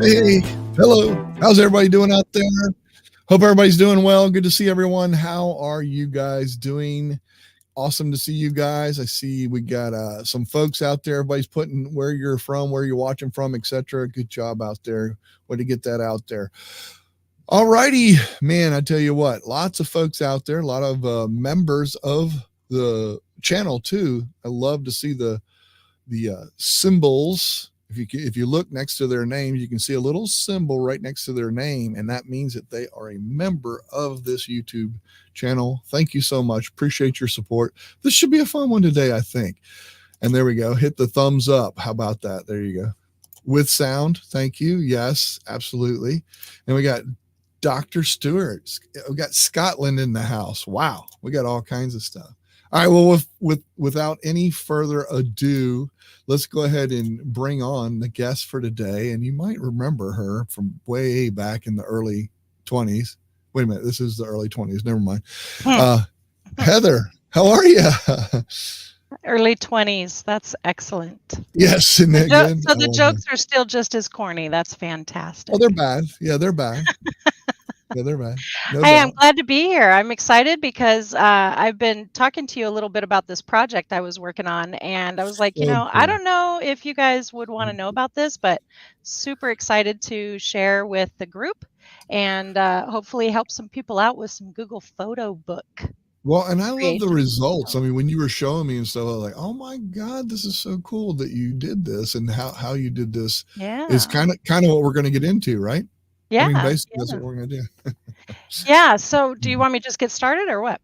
Hey, hello. How's everybody doing out there? Hope everybody's doing well. Good to see everyone. How are you guys doing? Awesome to see you guys. I see we got some folks out there. Everybody's putting where you're from, where you're watching from, etc. Good job out there. Way to get that out there. All righty, man. I tell you what, lots of folks out there, a lot of members of the channel too. I love to see the symbols. If you look next to their name, you can see a little symbol right next to their name, and that means that they are a member of this YouTube channel. Thank you so much. Appreciate your support. This should be a fun one today, I think. And there we go. Hit the thumbs up. How about that? There you go. With sound. Thank you. Yes, absolutely. And we got Dr. Stewart. We got Scotland in the house. Wow. We got all kinds of stuff. All right. Well, without any further ado, let's go ahead and bring on the guest for today. And you might remember her from way back in the early 20s. Wait a minute. This is the early 20s. Never mind. Heather, how are you? Early 20s. That's excellent. Yes. And again, so the jokes are still just as corny. That's fantastic. Oh, they're bad. Yeah, they're bad. Yeah, they're bad. No Hey, doubt. I'm glad to be here. I'm excited because I've been talking to you a little bit about this project I was working on. And I was like, I don't know if you guys would want to know about this, but super excited to share with the group and hopefully help some people out with some Google Photo Book. Well, and I love the results. I mean, when you were showing me and stuff, I was like, oh my God, this is so cool that you did this, and how you did this is kind of what we're going to get into, right? Yeah. I mean, basically that's what we're going to do. Yeah. So do you want me to just get started or what?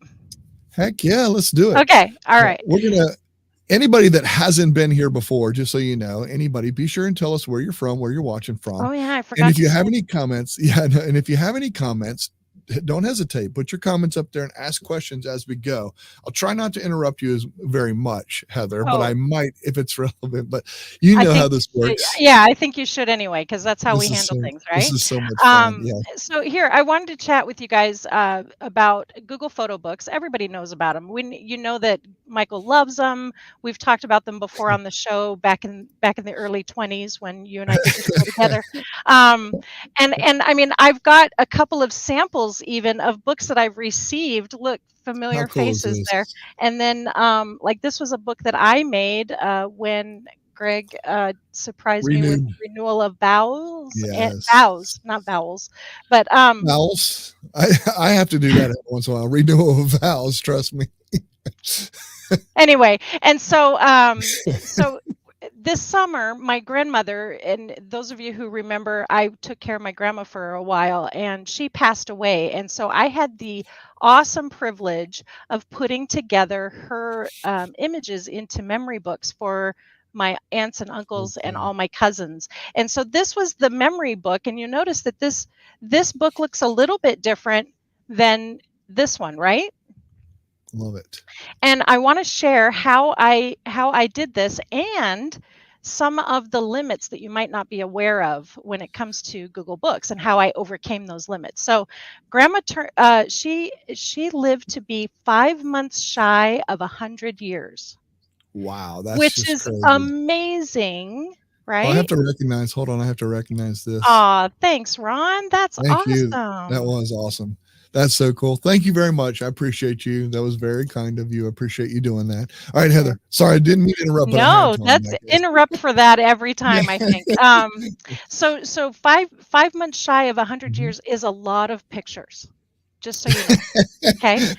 Heck yeah, let's do it. Okay. All right. We're going to, anybody that hasn't been here before, just so you know, anybody, be sure and tell us where you're from, where you're watching from. Oh yeah, I forgot. And if you have any comments, and if you have any comments, don't hesitate. Put your comments up there and ask questions as we go. I'll try not to interrupt you very much, Heather, but I might if it's relevant. But you know how this works. Yeah, I think you should anyway, because that's how we handle things, right? This is so much fun. Yeah. So here, I wanted to chat with you guys about Google Photo Books. Everybody knows about them. You know that Michael loves them. We've talked about them before on the show back in the early 20s when you and I did this show together. And I mean, I've got a couple of samples even of books that I've received. Look, familiar faces there. And then like this was a book that I made when Greg surprised me with renewal of vows. Yes. Vows, not vowels, but vowels. I have to do that every once in a while. Renewal of vows, trust me. Anyway, and so so this summer, my grandmother, and those of you who remember, I took care of my grandma for a while and she passed away. And so I had the awesome privilege of putting together her images into memory books for my aunts and uncles and all my cousins. And so this was the memory book. And you notice that this book looks a little bit different than this one, right? Love it. And I want to share how I did this and some of the limits that you might not be aware of when it comes to Google Books and how I overcame those limits. So Grandma, she lived to be 5 months shy of 100 years. Wow. That's which is crazy. Amazing, right? I have to recognize, hold on, I have to recognize this. Aw, thanks, Ron. That's awesome. Thank you. That was awesome. That's so cool. Thank you very much. I appreciate you. That was very kind of you. I appreciate you doing that. All right, Heather. Sorry, I didn't mean to interrupt. No, that's interrupt for that every time, I think. So 5 months shy of 100 years is a lot of pictures, just so you know. Okay.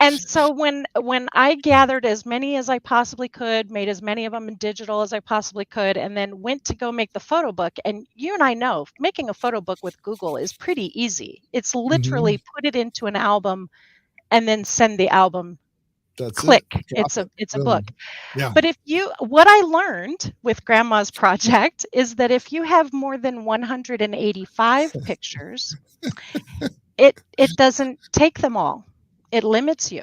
And so when I gathered as many as I possibly could, made as many of them in digital as I possibly could, and then went to go make the photo book. And you and I know making a photo book with Google is pretty easy. It's literally put it into an album and then send the album. Click. It's a book. Yeah. But what I learned with Grandma's project is that if you have more than 185 pictures, it doesn't take them all. It limits you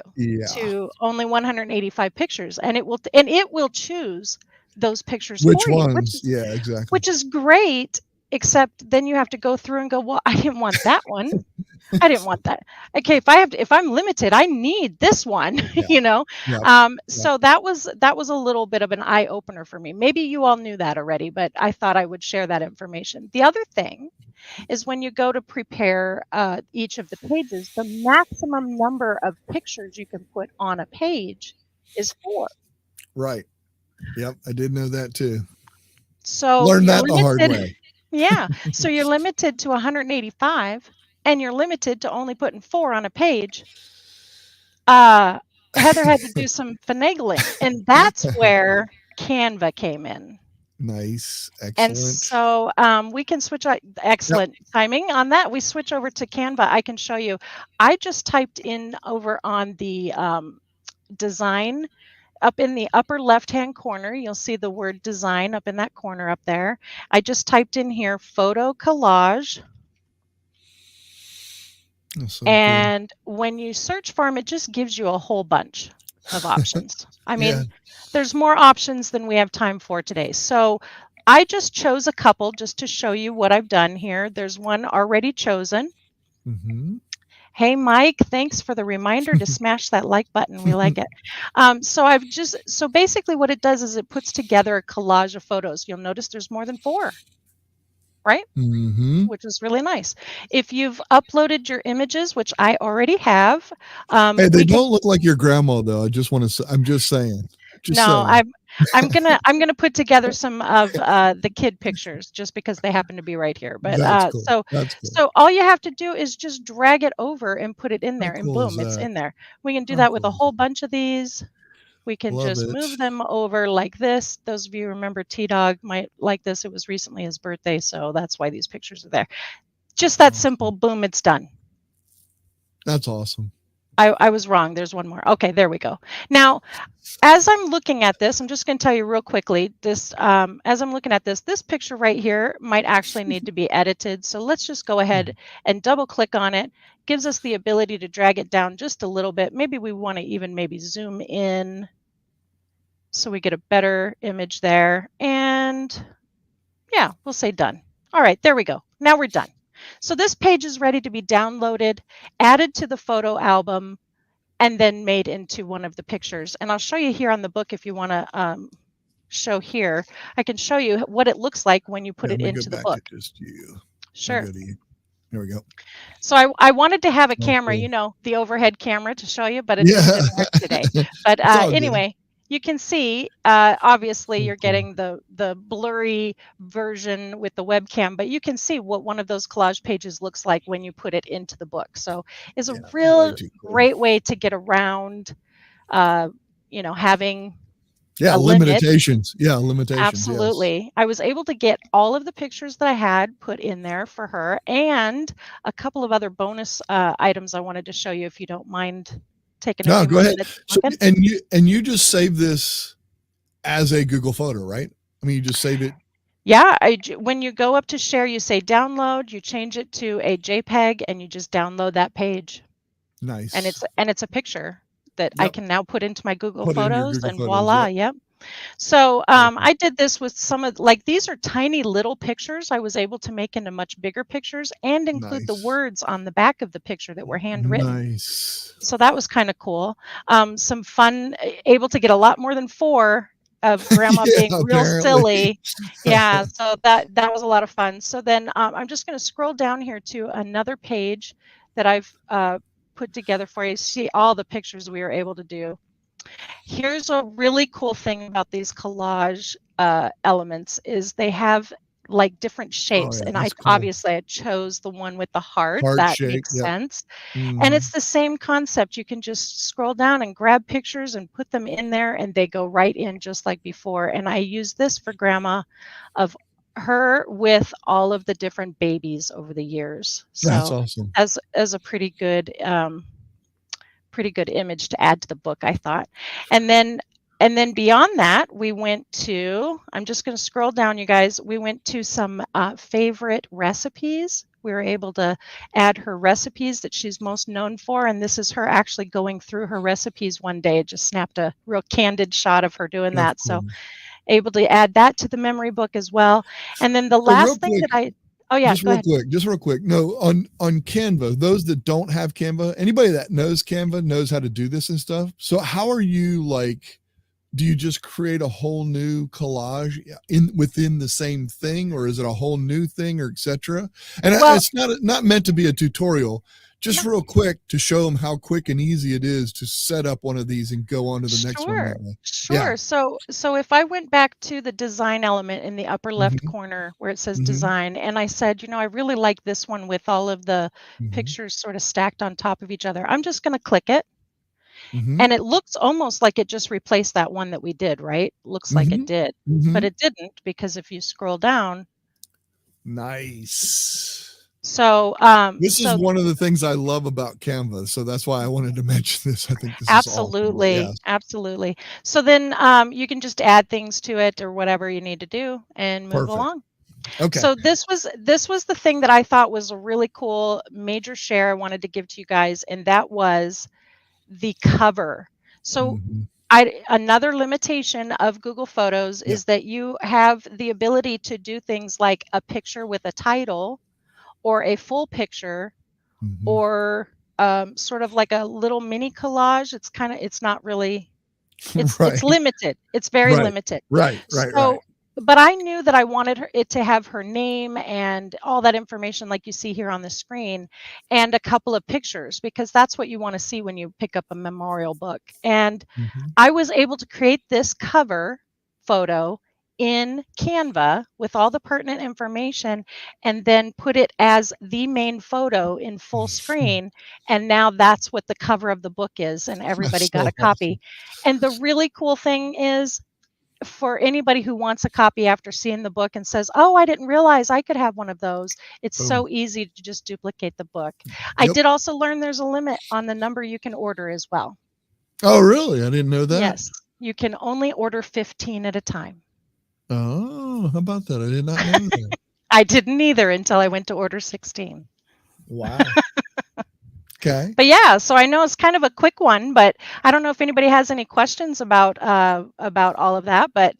to only 185 pictures, and it will choose those pictures which for ones? you. Exactly. Which is great except then you have to go through and go, well, I didn't want that one. I didn't want that. Okay, if I'm limited, I need this one, Yeah. you know. Yeah. So that was a little bit of an eye opener for me. Maybe you all knew that already, but I thought I would share that information. The other thing is when you go to prepare each of the pages, the maximum number of pictures you can put on a page is 4. Right. Yep. I did know that too. So Learned you're that the hard limited. way. Yeah. So you're limited to 185, and you're limited to only putting 4 on a page. Heather had to do some finagling, and that's where Canva came in. Nice. And Excellent. so we can switch. Excellent timing on that. We switch over to Canva. I can show you. I just typed in over on the design. Up in the upper left-hand corner, you'll see the word design up in that corner up there. I just typed in here photo collage. So and when you search for them, it just gives you a whole bunch of options. I mean, there's more options than we have time for today. So I just chose a couple just to show you what I've done here. There's one already chosen. Mm-hmm. Hey, Mike, thanks for the reminder to smash that like button. We like it. So basically what it does is it puts together a collage of photos. You'll notice there's more than 4, right? Mm-hmm. Which is really nice. If you've uploaded your images, which I already have. Hey, they don't look like your grandma though. I'm just saying. I'm gonna put together some of the kid pictures just because they happen to be right here. But That's cool. So all you have to do is just drag it over and put it in there, and cool boom, it's in there. We can do that with a whole bunch of these. We can just move them over like this. Those of you who remember T-Dog might like this. It was recently his birthday, so that's why these pictures are there. Just that simple. Boom, it's done. That's awesome. I was wrong. There's one more. Okay, there we go. Now, as I'm looking at this, I'm just going to tell you real quickly, as I'm looking at this picture right here might actually need to be edited. So let's just go ahead and double click on it. Gives us the ability to drag it down just a little bit. Maybe we want to even maybe zoom in so we get a better image there. And yeah, we'll say done. All right, there we go. Now we're done. So this page is ready to be downloaded, added to the photo album, and then made into one of the pictures. And I'll show you here on the book if you want to show here. I can show you what it looks like when you put it into the book. Just you. Sure. Here we go. So I wanted to have a camera, you know, the overhead camera to show you, but it just didn't work today. But anyway, you can see, obviously you're getting the blurry version with the webcam, but you can see what one of those collage pages looks like when you put it into the book. So it's a real great way to get around, you know, having limitations. Limitations. Absolutely. Yes. I was able to get all of the pictures that I had put in there for her, and a couple of other bonus items I wanted to show you, if you don't mind taking a few go ahead. So, and you just save this as a Google photo, right? I mean, you just save it. Yeah, when you go up to share, you say download, you change it to a JPEG, and you just download that page. Nice. And it's a picture that I can now put into my Google Photos, and Photos, voila, yep. So I did this with some of, like, these are tiny little pictures I was able to make into much bigger pictures and include the words on the back of the picture that were handwritten. Nice. So that was kind of cool. Some fun, able to get a lot more than 4 of grandma being real silly. Yeah, so that was a lot of fun. So then I'm just going to scroll down here to another page that I've put together for you to see all the pictures we were able to do. Here's a really cool thing about these collage elements is they have like different shapes, and obviously I chose the one with the heart that shape, makes sense. And it's the same concept. You can just scroll down and grab pictures and put them in there, and they go right in just like before. And I used this for grandma of her with all of the different babies over the years. So that's awesome. As a pretty good image to add to the book, I thought. And then beyond that, we went to, I'm just going to scroll down, you guys. We went to some favorite recipes. We were able to add her recipes that she's most known for. And this is her actually going through her recipes one day. It just snapped a real candid shot of her doing that. Cool. So able to add that to the memory book as well. And then the last thing that Oh, yeah, go ahead. Just real quick. No, on Canva, those that don't have Canva, anybody that knows Canva knows how to do this and stuff. So how are you like, do you just create a whole new collage in within the same thing, or is it a whole new thing, or etc.? And Well, it's not meant to be a tutorial, just no, real quick to show them how quick and easy it is to set up one of these and go on to the next one sure, that way. Yeah. sure. So if I went back to the design element in the upper left Mm-hmm. corner where it says Mm-hmm. design, and I said, I really like this one with all of the Mm-hmm. pictures sort of stacked on top of each other. I'm just going to click it. Mm-hmm. And it looks almost like it just replaced that one that we did, right? Looks like it Mm-hmm. did, Mm-hmm. but it didn't because if you scroll down, Nice. so This is so one of the things I love about Canva, so that's why I wanted to mention this. I think this is awesome. But absolutely, yes, absolutely. So then you can just add things to it or whatever you need to do and move perfect. along. Okay. So this was the thing that I thought was a really cool major share I wanted to give to you guys, and that was the cover. So Mm-hmm. another limitation of Google Photos Yeah. is that you have the ability to do things like a picture with a title or a full picture Mm-hmm. or sort of like a little mini collage. It's not really, it's Right. limited. It's very Right. limited. Right. So, but I knew that I wanted it to have her name and all that information, like you see here on the screen, and a couple of pictures, because that's what you want to see when you pick up a memorial book. And Mm-hmm. I was able to create this cover photo in Canva with all the pertinent information and then put it as the main photo in full screen. And now that's what the cover of the book is, and everybody That's got so a copy. awesome. And the really cool thing is, for anybody who wants a copy after seeing the book and says, "Oh, I didn't realize I could have one of those," it's Boom. so easy to just duplicate the book. I Yep. did also learn there's a limit on the number you can order as well. Oh, really? I didn't know that. Yes, you can only order 15 at a time. Oh, how about that? I did not know that. I didn't either until I went to order 16. Wow. Okay. But yeah, so I know it's kind of a quick one, but I don't know if anybody has any questions about all of that, but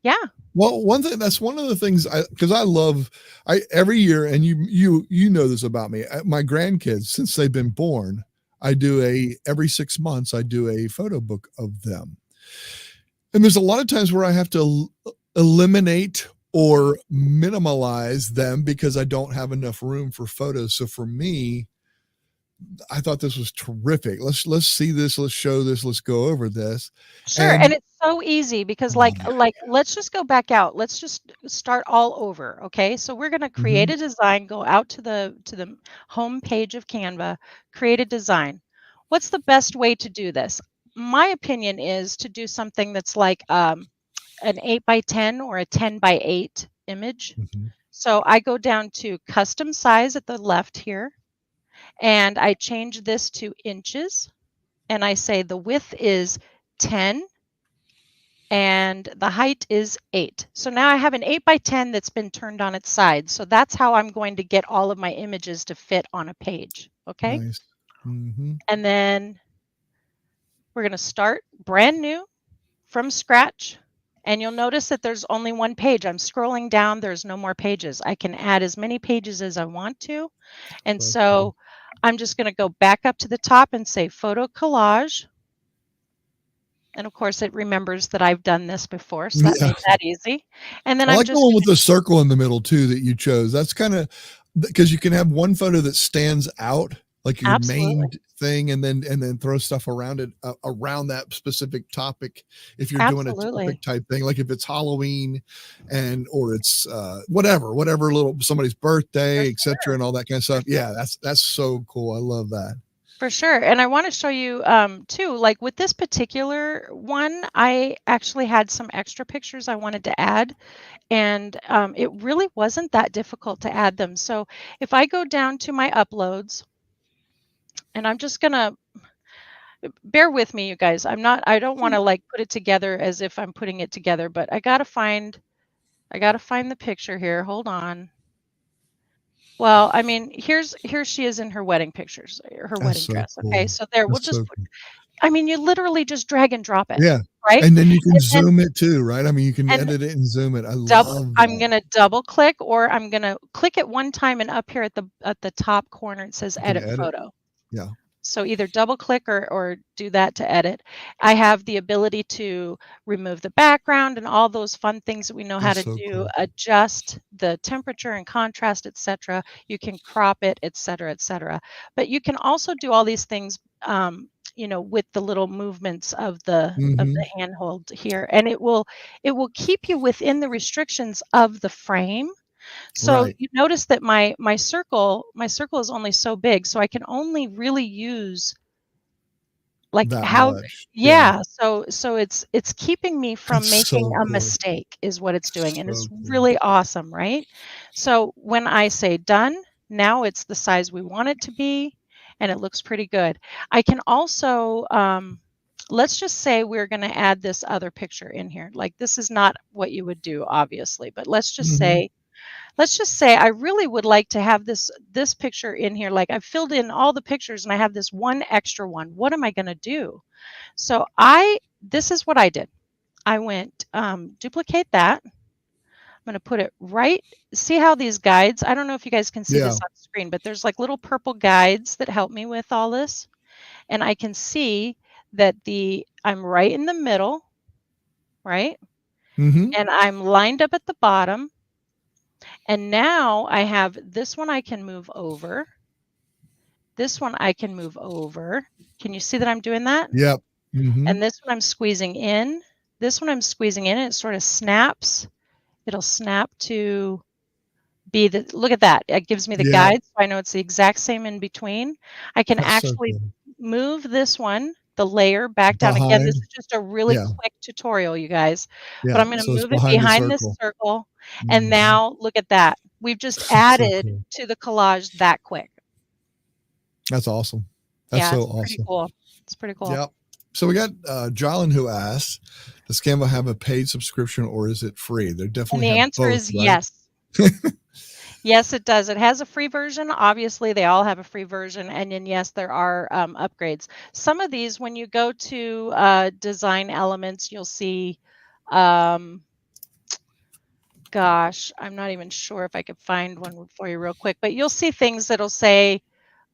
yeah. Well, one thing that's one of the things because I love I every year, and you know this about me. My grandkids, since they've been born, I do every 6 months I do a photo book of them, and there's a lot of times where I have to eliminate or minimalize them because I don't have enough room for photos. So for me, I thought this was terrific. Let's see this. Let's show this. Let's go over this, Sure, and and it's so easy because oh, like let's just go back out. Let's just start all over, okay? So we're going to create mhm. a design, go out to the home page of Canva, create a design. What's the best way to do this? My opinion is to do something that's like an 8 by 10 or a 10 by 8 image. Mhm. So I go down to custom size at the left here, and I change this to inches, and I say the width is 10 and the height is 8. So now I have an 8 by 10 that's been turned on its side. So that's how I'm going to get all of my images to fit on a page. Okay. Nice. Mm-hmm. And then we're going to start brand new from scratch. And you'll notice that there's only one page. I'm scrolling down. There's no more pages. I can add as many pages as I want to. And So cool. so I'm just going to go back up to the top and say photo collage. And of course, it remembers that I've done this before, so that Yeah. made that easy. And then I I'm like the just one with the circle in the middle too that you chose. That's kind of because you can have one photo that stands out like your absolutely, main thing, and then throw stuff around it around that specific topic. If you're doing a absolutely, topic type thing, like if it's Halloween and or it's whatever little somebody's for birthday, etc., sure, and all that kind of for stuff. sure. Yeah, that's so cool. I love that. For sure. And I want to show you too, like with this particular one, I actually had some extra pictures I wanted to add, and it really wasn't that difficult to add them. So if I go down to my uploads, and I'm just gonna bear with me, you guys. I don't want to like put it together as if I'm putting it together, but I gotta find the picture here. Hold on. Well, I mean, here she is in her wedding pictures, her That's wedding so dress. Okay, cool. so there, we'll That's just so put, cool. I mean, you literally just drag and drop it, Yeah. right? And then you can And then zoom it too, right? I mean, you can and edit it and zoom it. I love I'm that. gonna double click, or I'm gonna click it one time, and up here at the top corner, it says You can edit edit. photo. Yeah. So either double click or do that to edit. I have the ability to remove the background and all those fun things that we know how That's to so do, cool. adjust the temperature and contrast, etc. You can crop it, etc., etc. But you can also do all these things, with the little movements of Hmm. the handhold here, and it will keep you within the restrictions of the frame. So Right. you notice that my circle is only so big, so I can only really use like That how much. Yeah. yeah, so it's keeping me from That's making so a cool. mistake is what it's doing, and it's So cool. really awesome, right? So when I say done, now it's the size we want it to be, and it looks pretty good. I can also let's just say we're going to add this other picture in here. Like, this is not what you would do, obviously, but Hmm. let's just say I really would like to have this picture in here. Like, I've filled in all the pictures and I have this one extra one. What am I going to do? So this is what I did. I went duplicate that. I'm going to put it right. See how these guides, I don't know if you guys can see Yeah. this on screen, but there's like little purple guides that help me with all this. And I can see that I'm right in the middle, right? Hmm. And I'm lined up at the bottom. And now I have this one I can move over. This one I can move over. Can you see that I'm doing that? Yep. Hmm. And this one I'm squeezing in. This one I'm squeezing in, and it sort of snaps. It'll snap to be look at that. It gives me the Yeah. guide, so I know it's the exact same in between. I can That's so actually cool. move this one, the layer, back down. Again, this Behind. is just a really Yeah. quick tutorial, you guys, but Yeah. I'm going to So it's move it behind the behind this circle. circle. And Hmm. now look at that. We've just That's so added cool. to the collage that quick. That's awesome. That's Yeah, so it's pretty awesome. cool. It's pretty cool. Yep. So we got Jolyn who asked, does Canva have a paid subscription or is it free? They And definitely the have answer both, is right? yes. Yes, it does. It has a free version. Obviously, they all have a free version. And then, yes, there are upgrades. Some of these, when you go to design elements, you'll see, um, gosh, I'm not even sure if I could find one for you real quick, but you'll see things that'll say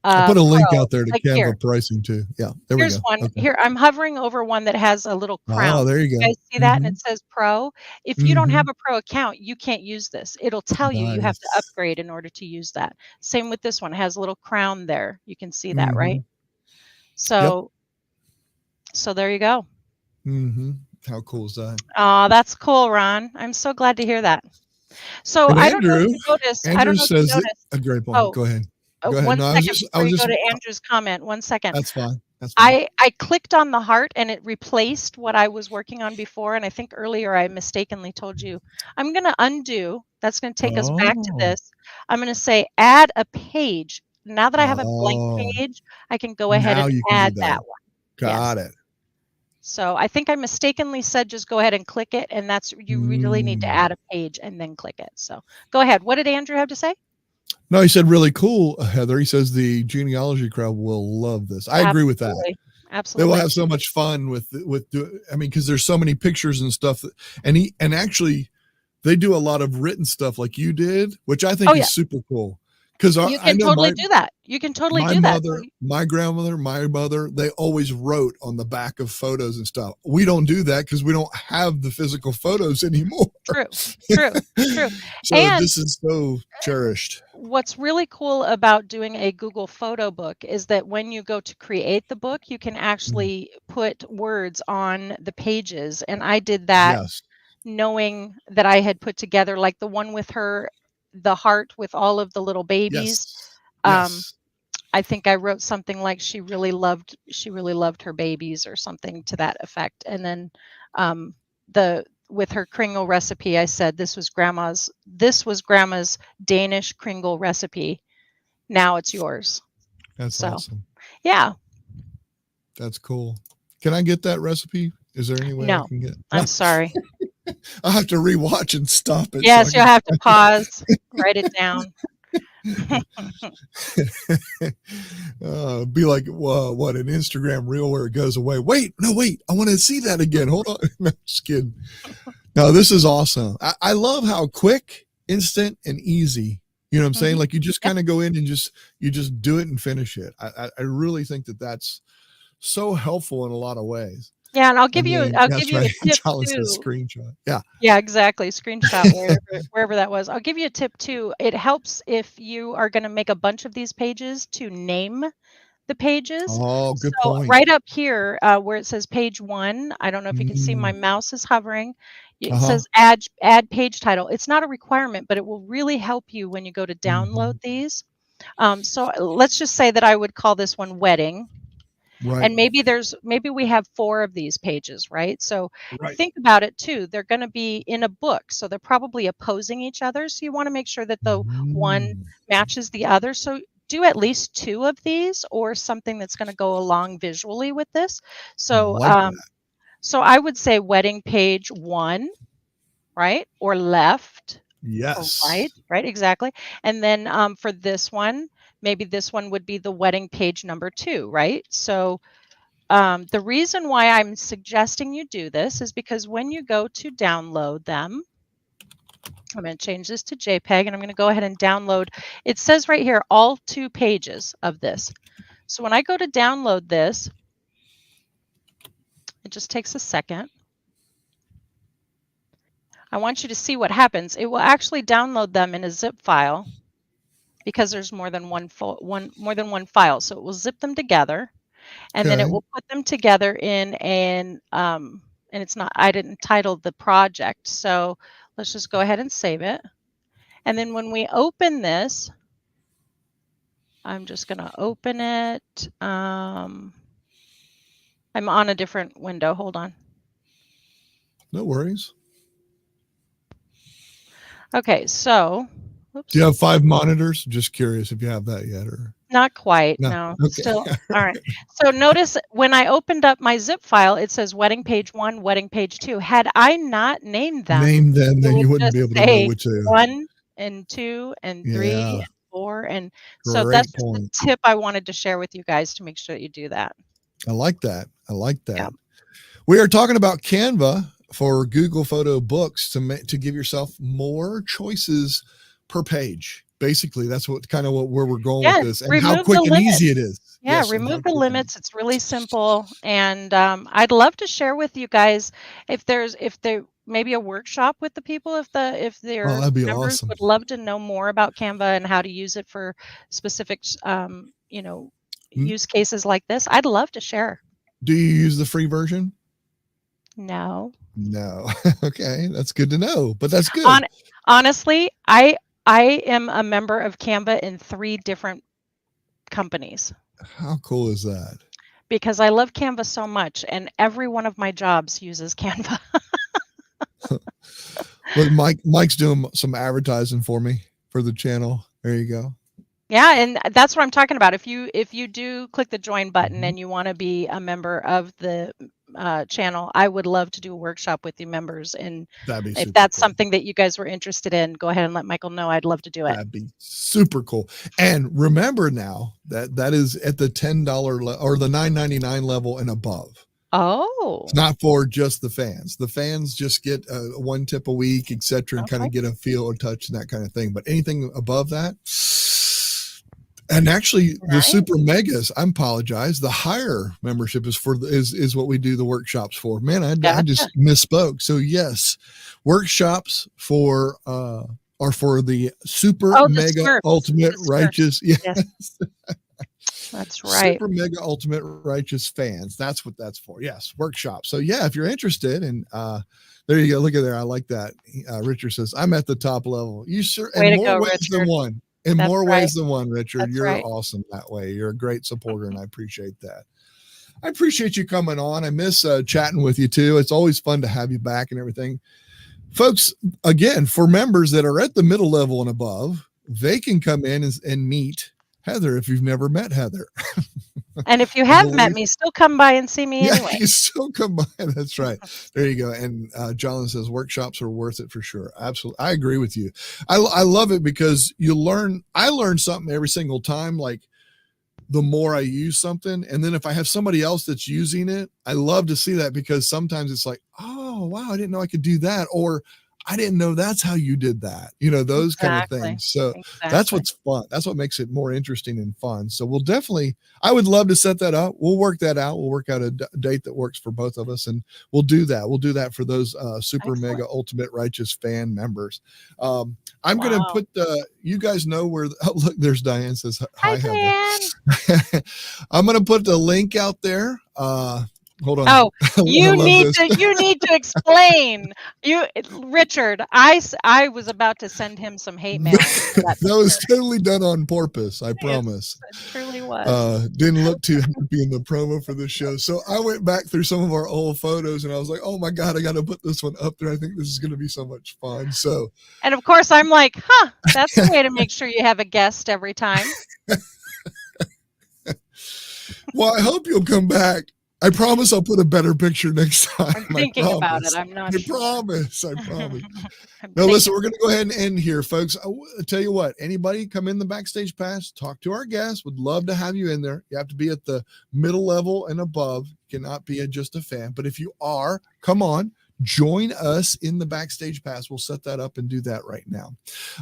I put a link pro. out there to Like here, Canva pricing too. Yeah, there we here's go. one. Okay. Here, I'm hovering over one that has a little Oh, crown. there you You go. guys see that? And Hmm. it says pro. If you don't Hmm. have a pro account, you can't use this. It'll tell you have to Nice. upgrade in order to use that. Same with this one. It has a little crown there. You can see that, right? Hmm. Yep. So there you go. Hmm. How cool is that? Oh, that's cool, Ron. I'm so glad to hear that. So And I don't know if Andrew, you noticed. I don't Andrew know if you says that noticed. a great point. Oh, Go ahead. Go ahead. one No, second I before was you go just, to Andrew's comment. 1 second. that's fine. That's fine. I clicked on the heart and it replaced what I was working on before. And I think earlier I mistakenly told you I'm going to undo. That's going to take us back to Oh, this. I'm going to say add a page. Now that I have a blank oh, page, I can go ahead now and you can do add that that. one. Yes. Got it. So I think I mistakenly said just go ahead and click it. And you really need to Mm. add a page and then click it. So go ahead. What did Andrew have to say? No, he said really cool, Heather. He says the genealogy crowd will love this. I agree with that. Absolutely. They will Absolutely. have so much fun I mean, because there's so many pictures and stuff and actually they do a lot of written stuff like you did, which I Oh, think yeah. is super cool. Because You I can know totally do that. You can totally my do that. mother, my grandmother, my mother, they always wrote on the back of photos and stuff. We don't do that because we don't have the physical photos anymore. True, true, true. So And this is so cherished. what's really cool about doing a Google photo book is that when you go to create the book, you can Mm. actually put words on the pages. And I did that Yes. knowing that I had put together like the one with the heart with all of the little babies. Yes. Um, Yes. I think I wrote something like she really loved her babies or something to that effect. And then the with her Kringle recipe, I said this was grandma's Danish Kringle recipe. Now it's yours. That's So awesome. yeah. That's cool. Can I get that recipe? Is there any way I No, can get? I'm sorry. I'll have to rewatch and stop it. So I Yes, you'll can. have to pause, write it down. Be like what, an Instagram reel where it goes away. Wait, I want to see that again. Hold on. No, just kidding. No, this is awesome. I love how quick, instant, and easy. You know what I'm saying? Like you just kind of go in and you just do it and finish it. I really think that that's so helpful in a lot of ways. Yeah, and I'll give you a tip Charlie too. says screenshot. Yeah. Yeah, exactly. Screenshot wherever that was. I'll give you a tip too. It helps if you are going to make a bunch of these pages to name the pages. Oh, good So point. right up here where it says page 1, I don't know if you can see my mouse is hovering. It says add page title. It's not a requirement, but it will really help you when you go to download these. So let's just say that I would call this one wedding. Right. And maybe we have 4 of these pages, right? So think about it too. They're going to be in a book, so they're probably opposing each other. So you want to make sure that the one matches the other. So do at least 2 of these, or something that's going to go along visually with this. So so I would say wedding page 1, right? Or left. Yes. Or right, exactly. And then for this one, maybe this one would be the wedding page number 2, right? So the reason why I'm suggesting you do this is because when you go to download them, I'm going to change this to JPEG, and I'm going to go ahead and download. It says right here, all 2 pages of this. So when I go to download this, it just takes a second. I want you to see what happens. It will actually download them in a zip file, because there's more than one file. So it will zip them together, and then it will put them together in an and it's not, I didn't title the project. So let's just go ahead and save it. And then when we open this, I'm just going to open it. I'm on a different window. Hold on. No worries. Okay, so oops. Do you have 5 monitors? Just curious if you have that yet, or not quite. No. Okay. Still. All right. So notice when I opened up my zip file, it says wedding page 1, wedding page 2. Had I not named them, then you wouldn't be able to know which 1 and 2 and 3 and 4. And so Great that's point. the tip I wanted to share with you guys to make sure that you do that. I like that. Yeah. We are talking about Canva for Google Photo Books to give yourself more choices per page. Basically, that's where we're going with this, and how quick and easy it is. Yeah, remove the limits. It's really simple, and I'd love to share with you guys if there maybe a workshop with the people, if their members awesome. would love to know more about Canva and how to use it for specific use cases like this. I'd love to share. Do you use the free version? No. Okay, that's good to know, but that's good. Honestly, I am a member of Canva in 3 different companies. How cool is that? Because I love Canva so much, and every one of my jobs uses Canva. Look, Mike's doing some advertising for me for the channel. There you go. Yeah, and that's what I'm talking about. If you do click the join button and you want to be a member of the channel, I would love to do a workshop with you members. And if that's something that you guys were interested in, go ahead and let Michael know. I'd love to do it. That'd be super cool. And remember now that is at the $10 or the $9.99 level and above. Oh, it's not for just the fans. The fans just get 1 tip a week, etc., and kind of get a feel or touch and that kind of thing. But anything above that. And actually, the super megas, I apologize, the higher membership is what we do the workshops for. Man, I just misspoke. So yes, workshops are for the super mega ultimate righteous. Yes. That's right. Super mega ultimate righteous fans. That's what that's for. Yes, workshops. So yeah, if you're interested, and there you go. Look at there. I like that. Richard says, I'm at the top level. You sure? In more ways than one. In more ways than one, Richard. You're awesome that way. You're a great supporter, and I appreciate that. I appreciate you coming on. I miss chatting with you too. It's always fun to have you back and everything. Folks, again, for members that are at the middle level and above, they can come in and meet Heather if you've never met Heather. And if you I have met believe. me, still come by and see me Yeah, anyway. you still come by. That's right. There you go. And John says workshops are worth it for sure. Absolutely. I agree with you. I love it because I learn something every single time. Like the more I use something. And then if I have somebody else that's using it, I love to see that because sometimes it's like, oh, wow, I didn't know I could do that. Or I didn't know that's how you did that, those kind of Exactly. things. So that's Exactly. what's fun. That's what makes it more interesting and fun. So I would love to set that up. We'll work that out. We'll work out a date that works for both of us. And we'll do that. We'll do that for those super Excellent. mega ultimate righteous fan members. I'm going to Wow. put you guys know where, oh, look, there's Diane says, Hi, hi, Heather. Diane. I'm going to put the link out there. Hold on. Oh, I you love need this. to explain. Richard, I was about to send him some hate mail for that That was picture. totally done on purpose. I promise. It truly was. Didn't look too happy in the promo for this show. So I went back through some of our old photos and I was like, oh my God, I got to put this one up there. I think this is going to be so much fun. So, And of course, I'm like, that's a way to make sure you have a guest every time. well, I hope you'll come back. I promise I'll put a better picture next time. I'm thinking about it. I'm not I sure. promise. No, listen, we're going to go ahead and end here, folks. I'll tell you what, anybody come in the Backstage Pass, talk to our guests. Would love to have you in there. You have to be at the middle level and above. You cannot be just a fan. But if you are, come on, join us in the Backstage Pass. We'll set that up and do that right now.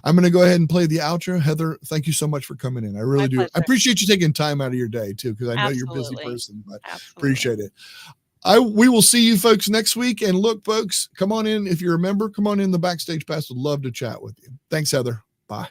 I'm going to go ahead and play the outro. Heather, thank you so much for coming in. I really do. Pleasure. I appreciate you taking time out of your day too, because I know you're a busy person, but appreciate it. We will see you folks next week. And look, folks, come on in. If you're a member, come on in the Backstage Pass. Would love to chat with you. Thanks, Heather. Bye.